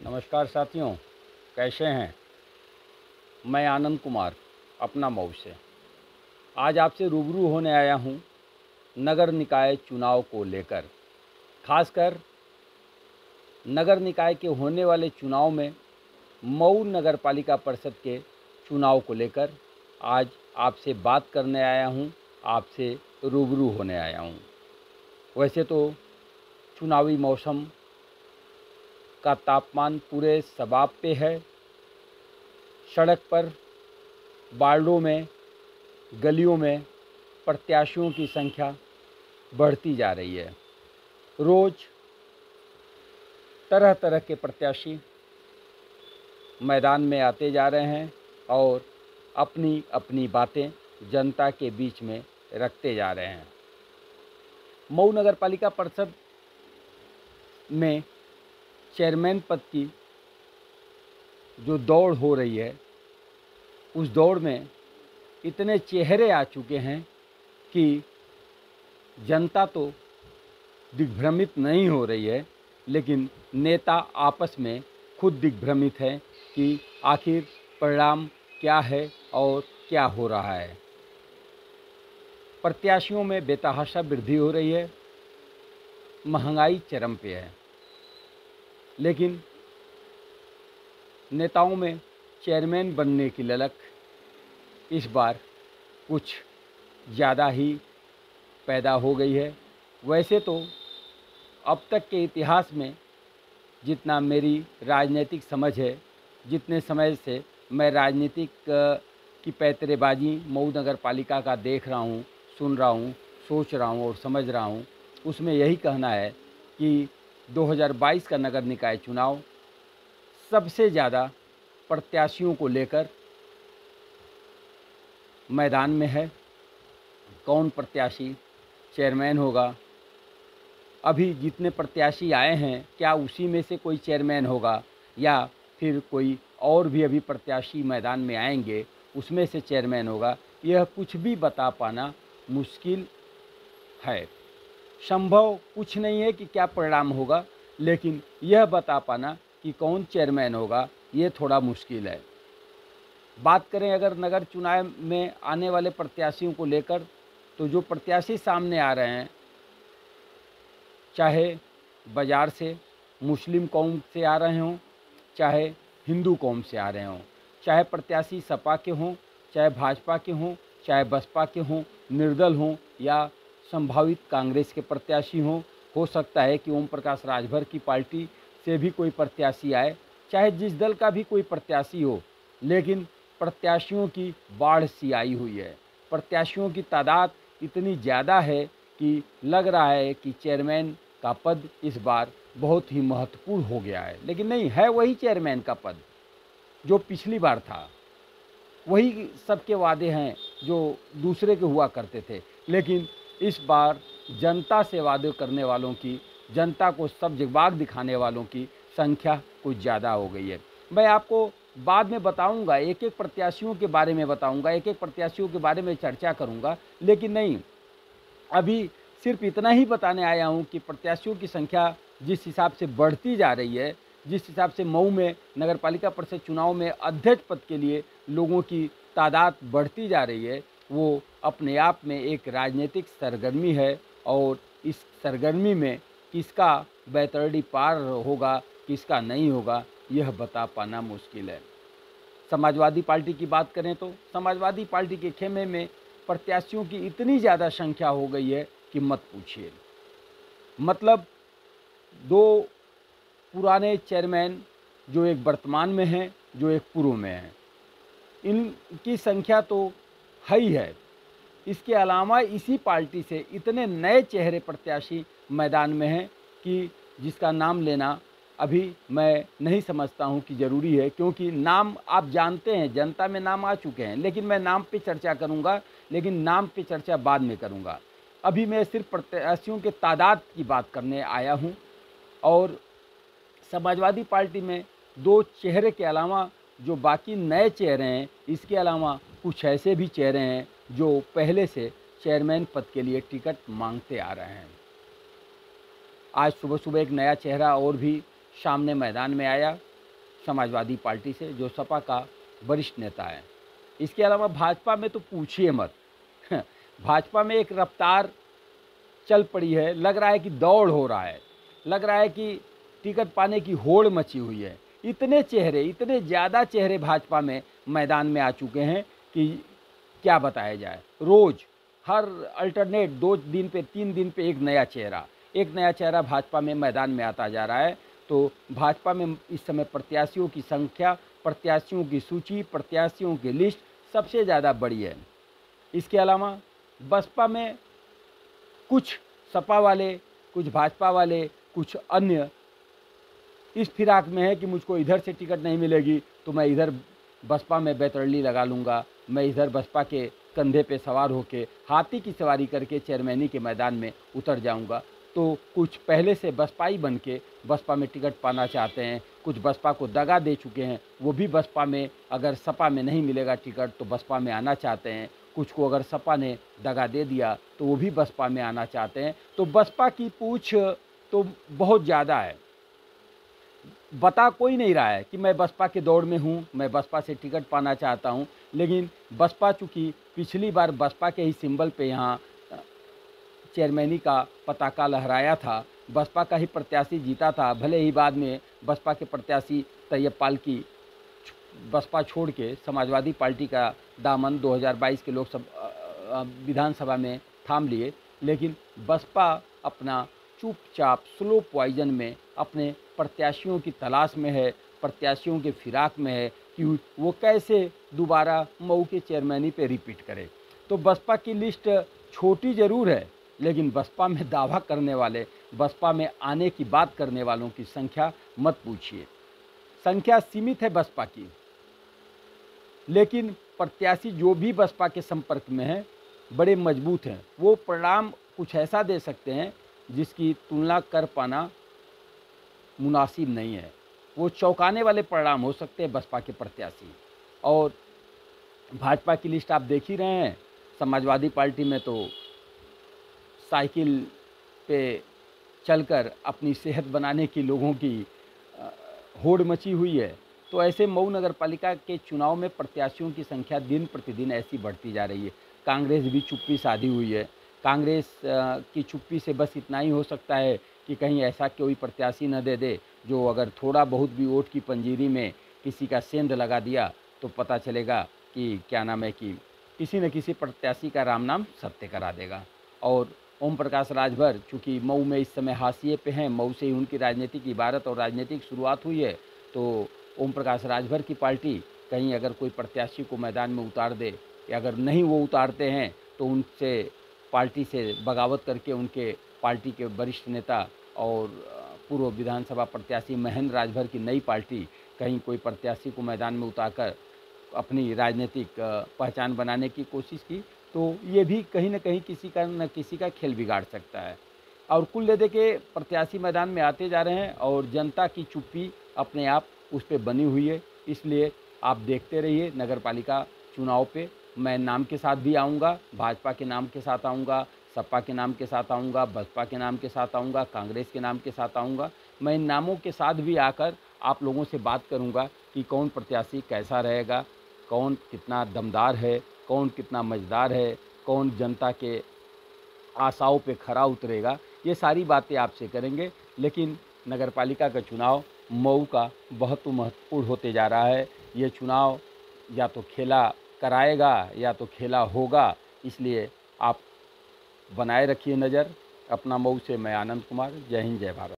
नमस्कार साथियों, कैसे हैं। मैं आनंद कुमार अपना मऊ से आज आपसे रूबरू होने आया हूं नगर निकाय चुनाव को लेकर। खासकर नगर निकाय के होने वाले चुनाव में मऊ नगर पालिका परिषद के चुनाव को लेकर आज आपसे बात करने आया हूं, आपसे रूबरू होने आया हूं। वैसे तो चुनावी मौसम का तापमान पूरे शबाब पे है। सड़क पर, वार्डों में, गलियों में प्रत्याशियों की संख्या बढ़ती जा रही है। रोज़ तरह तरह के प्रत्याशी मैदान में आते जा रहे हैं और अपनी अपनी बातें जनता के बीच में रखते जा रहे हैं। मऊ नगर पालिका परिषद में चेयरमैन पद की जो दौड़ हो रही है, उस दौड़ में इतने चेहरे आ चुके हैं कि जनता तो दिग्भ्रमित नहीं हो रही है, लेकिन नेता आपस में खुद दिग्भ्रमित हैं कि आखिर परिणाम क्या है और क्या हो रहा है। प्रत्याशियों में बेतहाशा वृद्धि हो रही है, महंगाई चरम पे है, लेकिन नेताओं में चेयरमैन बनने की ललक इस बार कुछ ज़्यादा ही पैदा हो गई है। वैसे तो अब तक के इतिहास में जितना मेरी राजनीतिक समझ है, जितने समय से मैं राजनीतिक की पैंतरेबाजी मऊ नगर पालिका का देख रहा हूँ, सुन रहा हूँ, सोच रहा हूँ और समझ रहा हूँ, उसमें यही कहना है कि 2022 का नगर निकाय चुनाव सबसे ज़्यादा प्रत्याशियों को लेकर मैदान में है। कौन प्रत्याशी चेयरमैन होगा, अभी जितने प्रत्याशी आए हैं क्या उसी में से कोई चेयरमैन होगा या फिर कोई और भी अभी प्रत्याशी मैदान में आएंगे उसमें से चेयरमैन होगा, यह कुछ भी बता पाना मुश्किल है। संभव कुछ नहीं है कि क्या परिणाम होगा, लेकिन यह बता पाना कि कौन चेयरमैन होगा ये थोड़ा मुश्किल है। बात करें अगर नगर चुनाव में आने वाले प्रत्याशियों को लेकर, तो जो प्रत्याशी सामने आ रहे हैं, चाहे बाज़ार से मुस्लिम कौम से आ रहे हों, चाहे हिंदू कौम से आ रहे हों, चाहे प्रत्याशी सपा के हों, चाहे भाजपा के हों, चाहे बसपा के हों, निर्दल हों या संभावित कांग्रेस के प्रत्याशी हों, हो सकता है कि ओम प्रकाश राजभर की पार्टी से भी कोई प्रत्याशी आए, चाहे जिस दल का भी कोई प्रत्याशी हो, लेकिन प्रत्याशियों की बाढ़ सी आई हुई है। प्रत्याशियों की तादाद इतनी ज़्यादा है कि लग रहा है कि चेयरमैन का पद इस बार बहुत ही महत्वपूर्ण हो गया है। लेकिन नहीं है, वही चेयरमैन का पद जो पिछली बार था, वही सबके वादे हैं जो दूसरे के हुआ करते थे। लेकिन इस बार जनता से वादे करने वालों की, जनता को सब जवाब दिखाने वालों की संख्या कुछ ज़्यादा हो गई है। मैं आपको बाद में बताऊंगा, एक एक प्रत्याशियों के बारे में बताऊंगा, एक एक प्रत्याशियों के बारे में चर्चा करूंगा, लेकिन नहीं, अभी सिर्फ इतना ही बताने आया हूं कि प्रत्याशियों की संख्या जिस हिसाब से बढ़ती जा रही है, जिस हिसाब से मऊ में नगर पालिका परिषद चुनाव में अध्यक्ष पद के लिए लोगों की तादाद बढ़ती जा रही है, वो अपने आप में एक राजनीतिक सरगर्मी है और इस सरगर्मी में किसका बैतरणी पार होगा, किसका नहीं होगा, यह बता पाना मुश्किल है। समाजवादी पार्टी की बात करें तो समाजवादी पार्टी के खेमे में प्रत्याशियों की इतनी ज़्यादा संख्या हो गई है कि मत पूछिए। मतलब दो पुराने चेयरमैन, जो एक वर्तमान में हैं, जो एक पूर्व में हैं, इनकी संख्या तो है ही है। इसके अलावा इसी पार्टी से इतने नए चेहरे प्रत्याशी मैदान में हैं कि जिसका नाम लेना अभी मैं नहीं समझता हूं कि ज़रूरी है, क्योंकि नाम आप जानते हैं, जनता में नाम आ चुके हैं। लेकिन मैं नाम पे चर्चा करूंगा, लेकिन नाम पे चर्चा बाद में करूंगा। अभी मैं सिर्फ प्रत्याशियों के तादाद की बात करने आया हूं। और समाजवादी पार्टी में दो चेहरे के अलावा जो बाकी नए चेहरे हैं, इसके अलावा कुछ ऐसे भी चेहरे हैं जो पहले से चेयरमैन पद के लिए टिकट मांगते आ रहे हैं। आज सुबह सुबह एक नया चेहरा और भी सामने मैदान में आया। समाजवादी पार्टी से, जो सपा का वरिष्ठ नेता है। इसके अलावा भाजपा में तो पूछिए मत। भाजपा में एक रफ्तार चल पड़ी है, लग रहा है कि दौड़ हो रहा है, लग रहा है कि टिकट पाने की होड़ मची हुई है। इतने चेहरे, इतने ज़्यादा चेहरे भाजपा में मैदान में आ चुके हैं कि क्या बताया जाए। रोज़ हर अल्टरनेट 2 दिन पे 3 दिन पे एक नया चेहरा भाजपा में मैदान में आता जा रहा है। तो भाजपा में इस समय प्रत्याशियों की संख्या, प्रत्याशियों की सूची, प्रत्याशियों की लिस्ट सबसे ज़्यादा बड़ी है। इसके अलावा बसपा में कुछ सपा वाले, कुछ भाजपा वाले, कुछ अन्य इस फिराक में है कि मुझको इधर से टिकट नहीं मिलेगी तो मैं इधर बसपा में बैतरणी लगा लूँगा, मैं इधर बसपा के कंधे पे सवार होकर हाथी की सवारी करके चेयरमैनी के मैदान में उतर जाऊँगा। तो कुछ पहले से बसपाई बन के बसपा में टिकट पाना चाहते हैं, कुछ बसपा को दगा दे चुके हैं, वो भी बसपा में, अगर सपा में नहीं मिलेगा टिकट तो बसपा में आना चाहते हैं। कुछ को अगर सपा ने दगा दे दिया तो वो भी बसपा में आना चाहते हैं। तो बसपा की पूछ तो बहुत ज़्यादा है। बता कोई नहीं रहा है कि मैं बसपा के दौड़ में हूँ, मैं बसपा से टिकट पाना चाहता हूँ, लेकिन बसपा चूँकि पिछली बार बसपा के ही सिंबल पे यहाँ चेयरमैनी का पताका लहराया था, बसपा का ही प्रत्याशी जीता था, भले ही बाद में बसपा के प्रत्याशी तैयब पालकी बसपा छोड़ के समाजवादी पार्टी का दामन 2022 के लोकसभा विधानसभा में थाम लिए, लेकिन बसपा अपना चुपचाप स्लो पॉइजन में अपने प्रत्याशियों की तलाश में है, प्रत्याशियों के फिराक में है कि वो कैसे दोबारा मऊ के चेयरमैनी पे रिपीट करे। तो बसपा की लिस्ट छोटी ज़रूर है, लेकिन बसपा में दावा करने वाले, बसपा में आने की बात करने वालों की संख्या मत पूछिए। संख्या सीमित है बसपा की, लेकिन प्रत्याशी जो भी बसपा के संपर्क में हैं बड़े मजबूत हैं। वो परिणाम कुछ ऐसा दे सकते हैं जिसकी तुलना कर पाना मुनासिब नहीं है। वो चौंकाने वाले परिणाम हो सकते हैं बसपा के प्रत्याशी। और भाजपा की लिस्ट आप देख ही रहे हैं। समाजवादी पार्टी में तो साइकिल पे चलकर अपनी सेहत बनाने की लोगों की होड़ मची हुई है। तो ऐसे मऊ नगर पालिका के चुनाव में प्रत्याशियों की संख्या दिन प्रतिदिन ऐसी बढ़ती जा रही है। कांग्रेस भी चुप्पी साधी हुई है। कांग्रेस की चुप्पी से बस इतना ही हो सकता है कि कहीं ऐसा कोई प्रत्याशी न दे दे जो अगर थोड़ा बहुत भी वोट की पंजीरी में किसी का सेंध लगा दिया तो पता चलेगा कि क्या नाम है कि किसी न किसी प्रत्याशी का राम नाम सत्य करा देगा। और ओम प्रकाश राजभर चूँकि मऊ में इस समय हाशिए पे हैं, मऊ से ही उनकी राजनीतिक इबारत और राजनीतिक शुरुआत हुई है, तो ओम प्रकाश राजभर की पार्टी कहीं अगर कोई प्रत्याशी को मैदान में उतार दे, या अगर नहीं वो उतारते हैं तो उनसे पार्टी से बगावत करके उनके पार्टी के वरिष्ठ नेता और पूर्व विधानसभा प्रत्याशी महेंद्र राजभर की नई पार्टी कहीं कोई प्रत्याशी को मैदान में उतारकर अपनी राजनीतिक पहचान बनाने की कोशिश की, तो ये भी कहीं न कहीं किसी का न किसी का खेल बिगाड़ सकता है। और कुल ले दे के प्रत्याशी मैदान में आते जा रहे हैं और जनता की चुप्पी अपने आप उस पर बनी हुई है। इसलिए आप देखते रहिए नगर पालिका चुनाव पे। मैं नाम के साथ भी आऊँगा, भाजपा के नाम के साथ आऊँगा, सपा के नाम के साथ आऊँगा, बसपा के नाम के साथ आऊँगा, कांग्रेस के नाम के साथ आऊँगा। मैं इन नामों के साथ भी आकर आप लोगों से बात करूँगा कि कौन प्रत्याशी कैसा रहेगा, कौन कितना दमदार है, कौन कितना मज़ेदार है, कौन जनता के आशाओं पे खरा उतरेगा। ये सारी बातें आपसे करेंगे। लेकिन नगरपालिका का चुनाव मऊ का बहुत महत्वपूर्ण होते जा रहा है। ये चुनाव या तो खेला कराएगा या तो खेला होगा, इसलिए आप बनाए रखिए नज़र। अपना मऊ से मैं आनंद कुमार। जय हिंद, जय भारत।